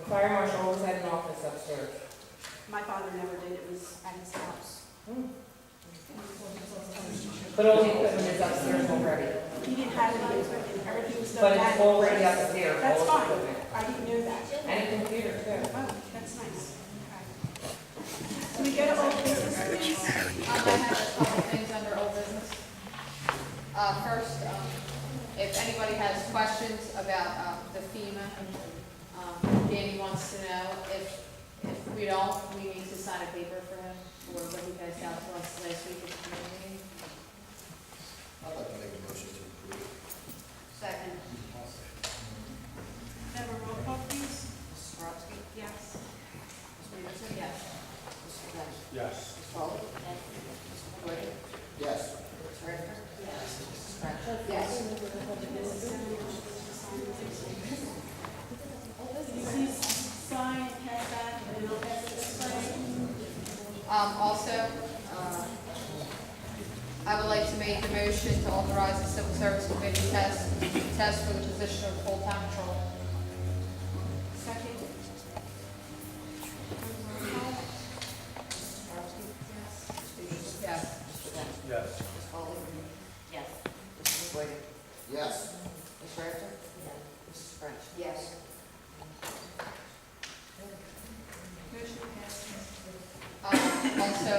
The fire marshal always had an office upstairs. My father never did, it was at his house. But all the equipment is upstairs already. He didn't have any equipment, everything was done But back. it's already upstairs, That's all the fine, equipment. I didn't know that. And a computer too. Oh, that's nice. Okay. Can we go to old business, please? I have a couple things under old business. First, if anybody has questions about the FEMA, Danny wants to know if we don't, we need to sign a paper for him, or what he passed out to us last week at the committee meeting. I'd like to make a motion to approve. Second. Have a roll call, please? Mrs. Brodsky? Yes. Ms. Peterson? Yes. Mr. French? Yes. Ms. Foley? Yes. Mr. McGuire? Yes. Ms. Richter? Yes. Mrs. French? Can you please sign and pass that, and then I'll pass it this way? Also, I would like to make a motion to authorize the Civil Service Committee test for the position of full-time patrol. Second. Yes. Yes. Ms. Foley? Yes. Mr. McGuire? Yes. Ms. Richter? Yes. Mrs. French? Yes. Motion passes. Also,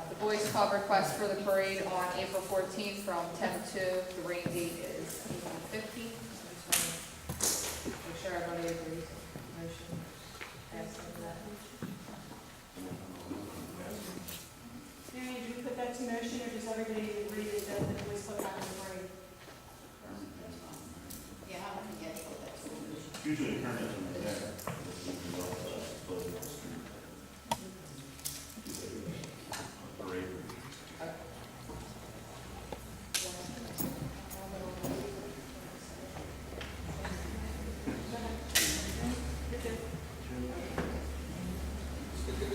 the Boys Club request for the parade on April 14th from 10 to 2. The rain date is April 15th. Make sure everybody agrees. Motion passes that. Danny, did you put that to motion, or does everybody agree that the Boys Club have a parade? Yeah, how many get for that? Usually turn it from there. Parade.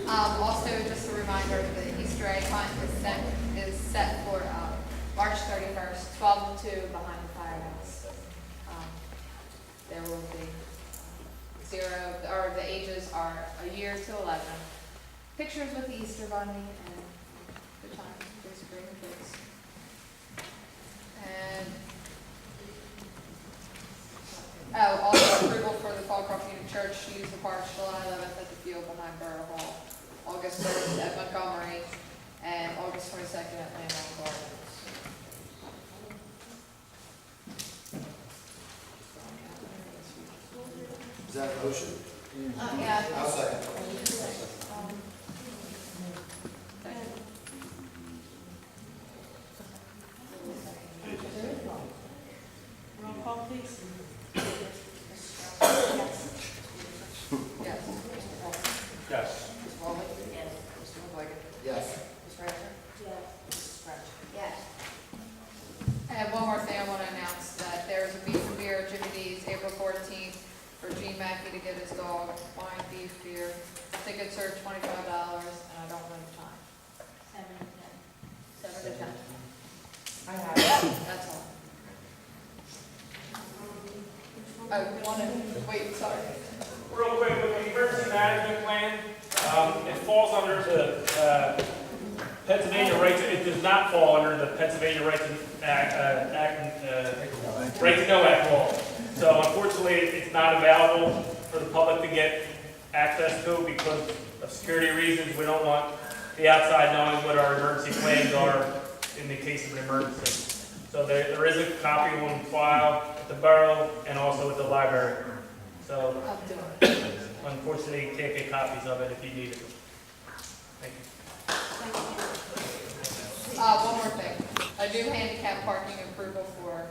Also, just a reminder, the Easter egg hunt is set for March 31st, 12 to 2 behind the firehouse. There will be the ages are a year to 11. Pictures with the Easter Bunny and good time, please bring the kids. And also approval for the Folcroft Union Church to use the park July 11th at the field behind Borough Hall, August 1st at Montgomery, and August 22nd at Landmark Gardens. Is that a motion? Yeah. I'll second. Roll call, please. Yes. Yes. Ms. Foley? Yes. Mr. McGuire? Yes. Ms. Richter? Yes. Mrs. French? Yes. And one more thing I want to announce, that there's a beef and beer at Jimmy D's, April 14th, for Gene Mackey to give his dog wine, beef, beer. Tickets are $25, and I don't know the time. 7 to 10. 7 to 10. I have it. That's all. Wait, sorry. Real quick, with the emergency management plan, it falls under the Pennsylvania right to, it does not fall under the Pennsylvania right to right to know act law. So unfortunately, it's not available for the public to get access to because of security reasons. We don't want the outside knowing what our emergency plans are in the case of an emergency. So there is a copy on file at the borough and also at the library. So I'll do it. unfortunately, you can't get copies of it if you need it. Thank you. One more thing. A new handicap parking approval for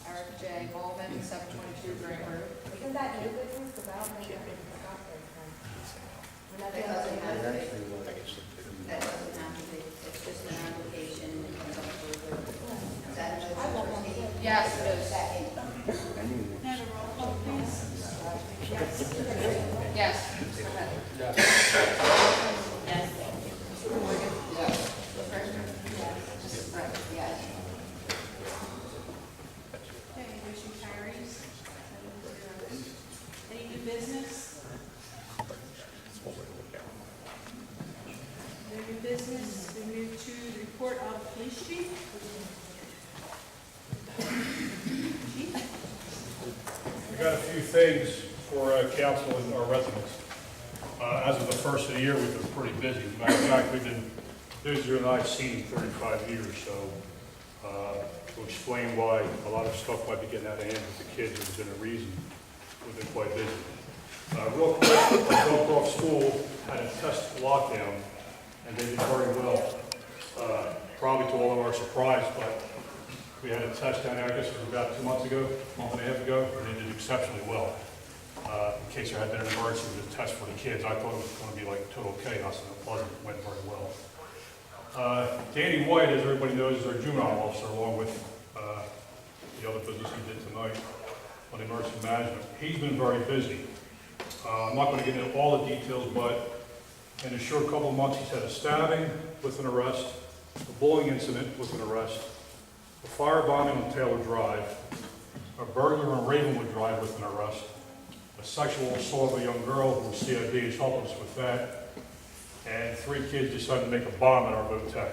Eric J. Bowman, 722 Grant Road. Isn't that new business? Because I don't think it was got there. That doesn't have to be. That doesn't have to be. It's just an application and it comes up for approval. Is that a motion to proceed? Yes, it is. Second. Have a roll call, please. Yes. Yes. Mr. Head. Yes. Yes. Mr. Morgan. Yes. Ms. Richter. Yes. Mrs. French. Yes. Okay, motion carries. 7-0. Any new business? Got a few things for council and our residents. As of the first of the year, we've been pretty busy. As a matter of fact, we've been busier than I've seen in 35 years, so to explain why a lot of stuff might be getting out of hand with the kids, there's been a reason. We've been quite busy. Real quick, Folcroft School had a test lockdown, and they did very well. Probably to all of our surprise, but we had a test down there, I guess it was about 2 months ago, a month and a half ago, and they did exceptionally well. In case there had been an emergency with a test for the kids, I thought it was going to be like total chaos, and it wasn't. It went very well. Danny White, as everybody knows, is our juvenile officer, along with the other business he did tonight on emergency management. He's been very busy. I'm not going to get into all the details, but in a short couple of months, he's had a stabbing with an arrest, a bullying incident with an arrest, a firebombing on Taylor Drive, a burglar on Ravenwood Drive with an arrest, a sexual assault of a young girl who CID is helping us with that, and 3 kids decided to make a bomb at our Votech.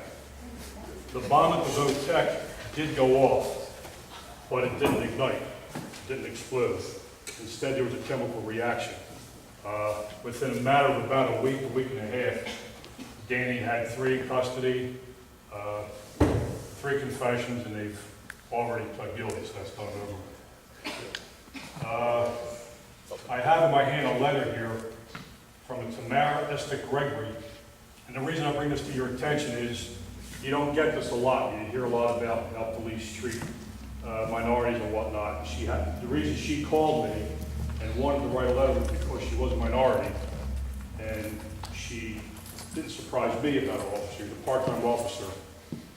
The bomb at the Votech did go off, but it didn't ignite, it didn't explode. Instead, there was a chemical reaction. Within a matter of about a week and a half, Danny had 3 in custody, 3 confessions, and they've already pled guilty, so that's done over. I have in my hand a letter here from a Tamara Esther Gregory, and the reason I bring this to your attention is you don't get this a lot. You hear a lot about how police treat minorities and whatnot. The reason she called me and wanted to write a letter was because she was a minority, and she didn't surprise me about her officer. He's a part-time officer,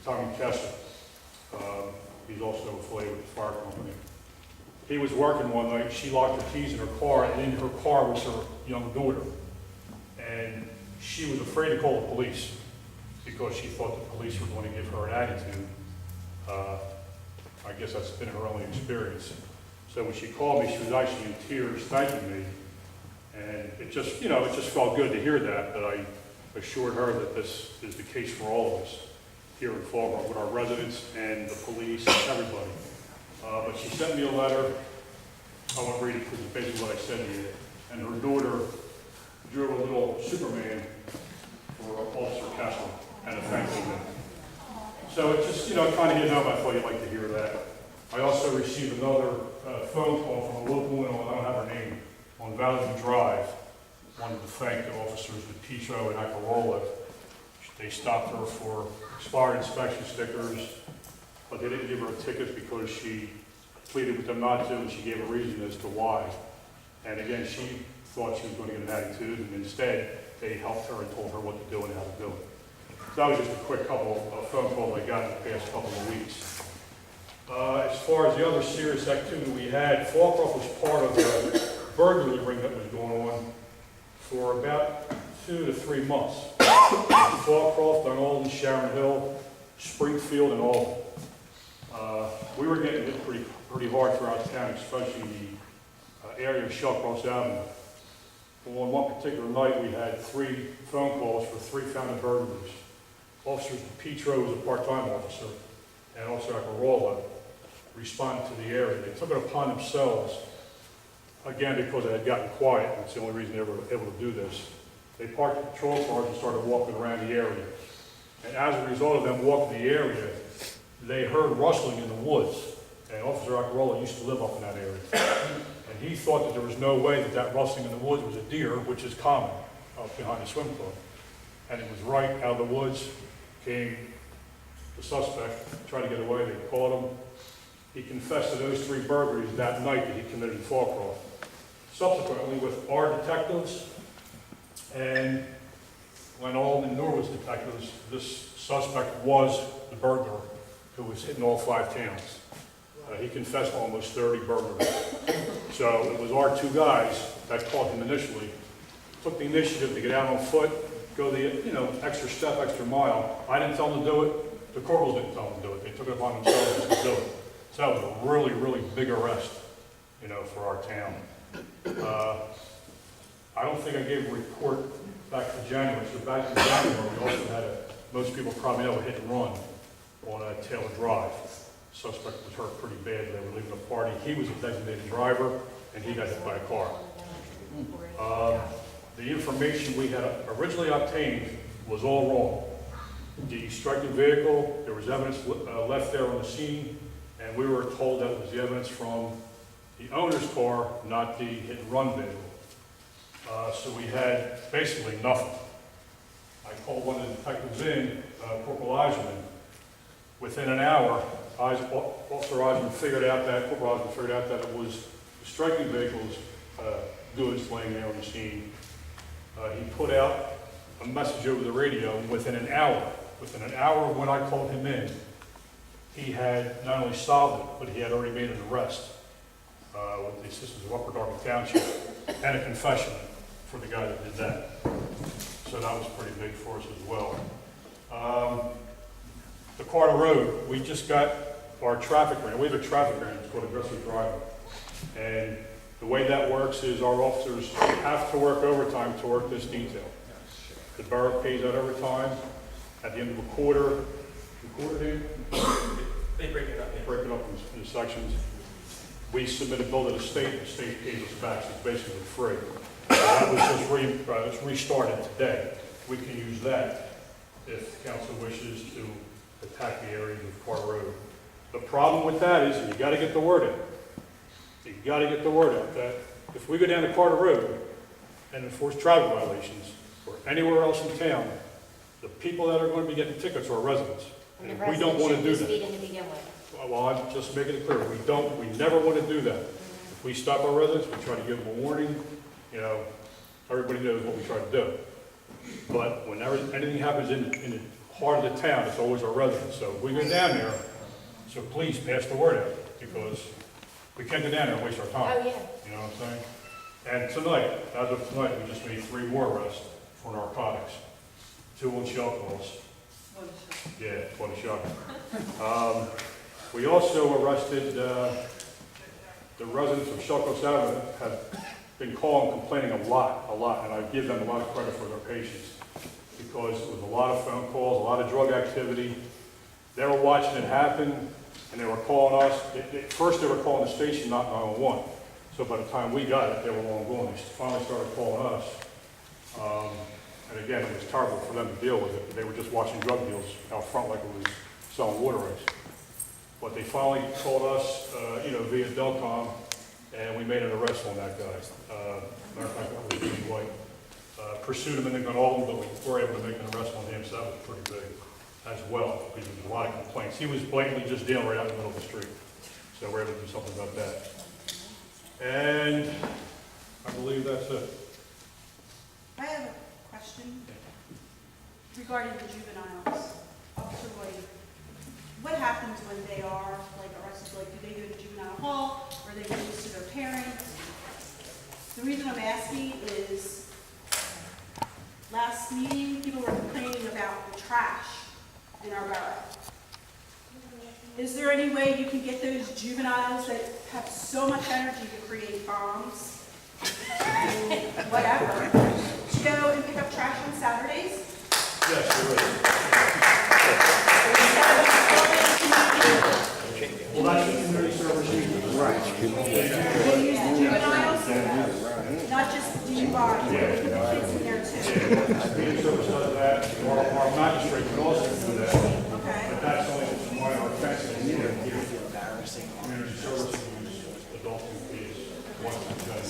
Tommy Kessler. He's also affiliated with the fire company. He was working one night, she locked her keys in her car, and in her car was her young daughter. And she was afraid to call the police because she thought the police were going to give her an attitude. I guess that's been her only experience. So when she called me, she was actually in tears thanking me. And it just felt good to hear that, but I assured her that this is the case for all of us here in Folcroft, with our residents and the police and everybody. But she sent me a letter. I won't read it because it's basically what I said to you. And her daughter drew a little Superman for Officer Kessler and a thank you note. So it just, kind of hit home. I thought you'd like to hear that. I also received another phone call from a local woman, I don't have her name, on Valley Drive. Wanted to thank the officers DePietro and Accarola. They stopped her for expired inspection stickers, but they didn't give her a ticket because she pleaded with them not to, and she gave a reason as to why. And again, she thought she was going to get an attitude, and instead, they helped her and told her what to do and how to do it. So that was just a quick couple of phone calls I got in the past couple of weeks. As far as the other serious activity we had, Folcroft was part of the burglary ring that was going on for about 2 to 3 months. Folcroft, on Alden, Sharon Hill, Springfield, and Alden. We were getting hit pretty hard throughout town, especially the area of Shellcross Avenue. On one particular night, we had 3 phone calls for 3 founded burglaries. Officer DePietro was a part-time officer, and Officer Accarola responded to the area. They took it upon themselves, again, because it had gotten quiet. That's the only reason they were able to do this. They parked the patrol cars and started walking around the area. And as a result of them walking the area, they heard rustling in the woods. And Officer Accarola used to live up in that area. And he thought that there was no way that rustling in the woods was a deer, which is common up behind the swim club. And it was right out of the woods, came the suspect, tried to get away, they caught him. He confessed to those 3 burglaries that night that he committed in Folcroft. Subsequently, with our detectives and when Alden and Norwood's detectives, this suspect was the burglar who was hitting all 5 towns. He confessed to almost 30 burglaries. So it was our 2 guys that caught him initially, took the initiative to get out on foot, go the extra step, extra mile. I didn't tell them to do it. The corporals didn't tell them to do it. They took it upon themselves to do it. So that was a really, really big arrest, for our town. I don't think I gave a report back to January. So back in January, we also had most people probably know, a hit and run on Taylor Drive. The suspect was hurt pretty bad. They were leaving a party. He was a designated driver. and he got hit by a car. The information we had originally obtained was all wrong. The striking vehicle, there was evidence left there on the scene, and we were told that it was the evidence from the owner's car, not the hit-and-run vehicle. So we had basically nothing. I called one of the detectives in, Corporal Eiserman. Within an hour, Officer Eiserman figured out that it was the striking vehicle's goods laying there on the scene. He put out a message over the radio, and within an hour when I called him in, he had not only solved it, but he had already made an arrest with the assistance of Upper Darby Township and a confession for the guy that did that. So that was pretty big for us as well. The Carter Road, we just got our traffic grant. We have a traffic grant, it's called aggressive driving. And the way that works is our officers have to work overtime to work this detail. The borough pays that overtime. At the end of a quarter, They break it up. Yeah. break it up into sections. We submit a bill to the state pays us back, so it's basically free. That was just restarted today. We can use that if council wishes to attack the areas of Carter Road. The problem with that is you gotta get the word out. You gotta get the word out that if we go down to Carter Road and enforce traffic violations or anywhere else in town, the people that are going to be getting tickets are residents. And if we don't want to do that. Well, I'm just making it clear, we never want to do that. If we stop our residents, we try to give them a warning, you know, everybody knows what we try to do. But whenever anything happens in the heart of the town, it's always our residents. So if we go down there, so please pass the word out, because we can't go down there and waste our time. Oh, yeah. You know what I'm saying? And tonight, as of tonight, we just made 3 more arrests for narcotics. 2 on shell calls. Yeah, 20 shot. We also arrested the residents of Shelco Avenue have been calling, complaining a lot, and I give them a lot of credit for their patience, because it was a lot of phone calls, a lot of drug activity. They were watching it happen, and they were calling us. First they were calling the station, not 911. So by the time we got it, they were long gone. They finally started calling us. And again, it was terrible for them to deal with it. They were just watching drug deals out front like it was selling water ice. But they finally called us, via Delcom, and we made an arrest on that guy. Matter of fact, that was Jimmy White. Pursued him and then got all of them, but we were able to make an arrest on him, so that was pretty big as well, because there was a lot of complaints. He was blatantly just dealing right out in the middle of the street. So we're able to do something about that. And I believe that's it. I have a question regarding the juveniles. Officer White, what happens when they are arrested? Do they go to juvenile hall, or they released to their parents? The reason I'm asking is, last meeting, people were complaining about the trash in our borough. Is there any way you can get those juveniles that have so much energy to create bombs, whatever, to go and pick up trash on Saturdays? Yes, there is. Well, that's the community service users. They use the juveniles, not just DUI, they put the kids in there too. Community service does that, our magistrate can also do that. Okay. But that's only one of our offenses here. Community service use adult fees, once it's done.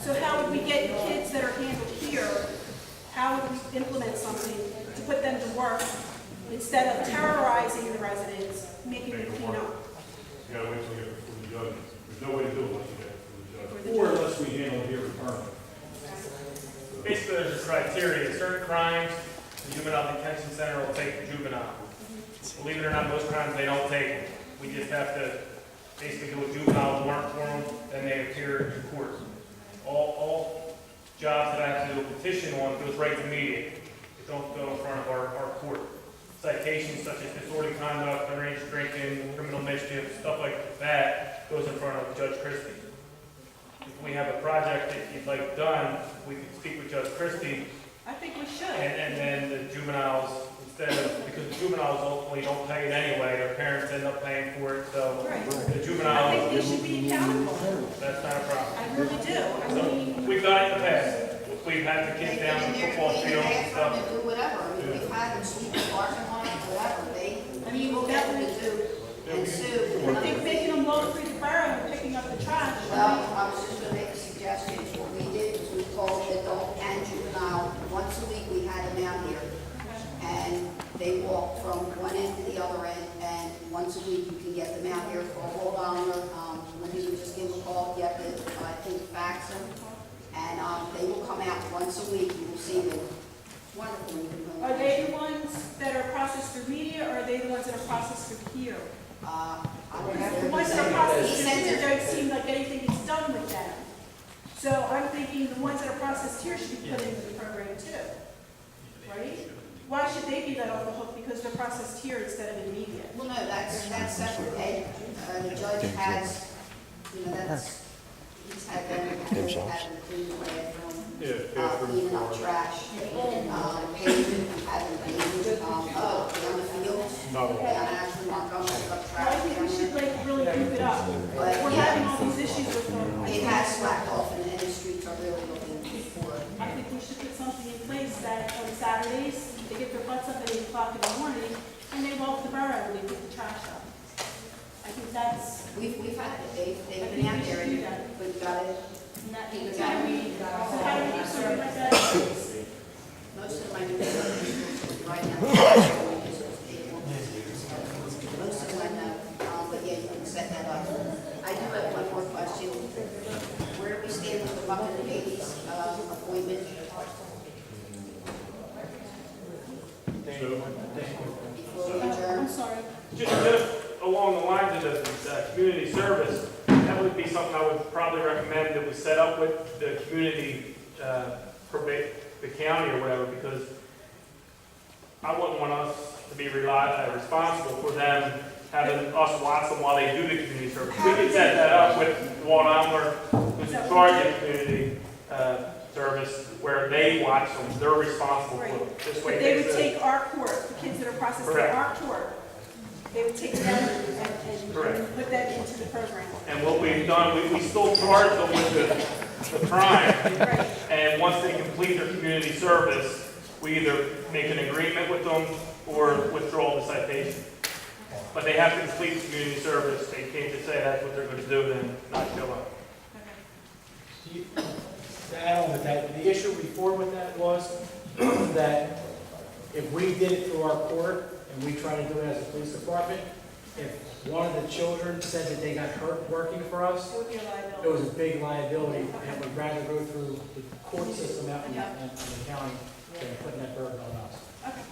So how would we get kids that are handled here, how would we implement something to put them to work instead of terrorizing the residents, making them clean up? You gotta wait till you get it before the judge. There's no way to do it unless you get it before the judge. Or unless we handle it here in permanent. Basically, there's a criteria. Certain crimes, the juvenile detention center will take the juvenile. Believe it or not, most crimes they don't take them. We just have to basically do a juvenile warrant for them, then they appear in court. All jobs that I have to do a petition on goes right to media. It don't go in front of our court. Citations such as disorderly conduct, underage drinking, criminal mischief, stuff like that goes in front of Judge Christie. If we have a project that you'd like done, we can speak with Judge Christie, I think we should. and then the juveniles, instead instead of, because juveniles ultimately don't pay it anyway, their parents end up paying for it, so Right. the I think juveniles, they should be accountable. that's not a problem. I really do. I So, mean, we've done it in the past. We've had the They kids can down in the there football clean the field and bathroom stuff. and do whatever. I mean, we've had them sweep the parking lot, whatever. I mean, People get them to do and sue. I think making them walk through the borough and picking up the trash. Well, I was just gonna make a suggestion. What we did was we called adult and juvenile. Once a week, we had them out here. And they walked from one end to the other end. And once a week, you can get them out here for $1. When you would just give them a call, you have to, I think, fax them. And they will come out once a week. You will see them. It's wonderful. You can go. Are they the ones that are processed through media, or are they the ones that are processed through here? I don't The ones that are know. processed He through sent here it. don't seem like anything is done with them. So I'm thinking the ones that are processed here should be put into the program too, right? Why should they be let off the hook because they're processed here instead of in media? Well, no, that's separate. Ed, the judge has, he's had them, had them clean the bathroom, cleaning up trash, paving, having paving, on the fields. No. And actually not going to pick up Well, I trash. think we should like really group it up. But We're having all these issues with them. it has slacked off and the streets are really looking for it. I think we should put something in place that on Saturdays, they get their butts up at 8 o'clock in the morning and they walk the borough and they pick the trash up. I think that's, We've had it, they've been out there and we've got it. so how do we do something like that? Most of my new right now. Most of them I know, but yeah, you can set that up. I do have one more question. Where do we stand with the Bucket Ladies appointment? Before we adjourn? I'm sorry. Just along the lines of the community service, that would be something I would probably recommend that we set up with the community, the county or whatever, because I wouldn't want us to be responsible for them having us watch them while they do the community service. We could set that up with Walt Elmer, who's in charge of community service, where they watch them, they're responsible for them. This way But they would it's take our court, the kids that are processed in Correct. our court, they would take them and Correct. put them into the program. And what we've done, we still charge them with the crime, Right. and once they complete their community service, we either make an agreement with them or withdraw the citation. But they have to complete the community service, they can't just say that's what they're gonna do, then not show up. To add on with that, the issue before with that was that if we did it through our court and we try to do it as a police department, if one of the children said that they got hurt working for us, It would be a it liability. was a big liability, and would rather go through the court system out in the county than putting that burden on us. Okay.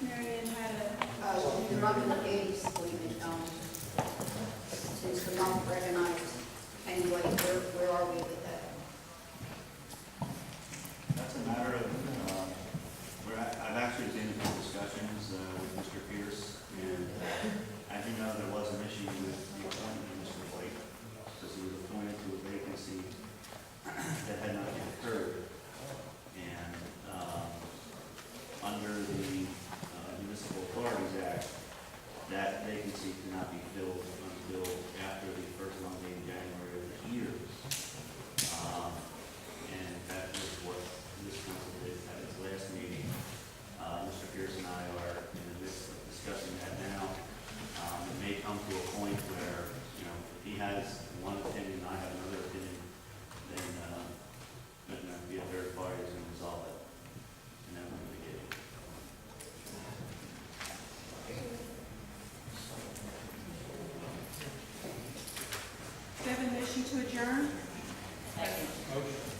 Mary Ann had a, The Bucket Ladies appointment, since the month recognized, anyway, where are we with that? That's a matter of, I've actually been in discussions with Mr. Pierce, and as you know, there was an issue with the appointment of Mr. Blake, because he was appointed to a vacancy that had not yet occurred. And under the Municipal Authorities Act, that vacancy cannot be filled until after the first Monday in January of the year. And that is what this council did at its last meeting. Mr. Pierce and I are in the midst of discussing that now. It may come to a point where, if he has one opinion and I have another opinion, then there will be a third party who's going to resolve it. And then we're going to get it. do you have a motion to adjourn? Second.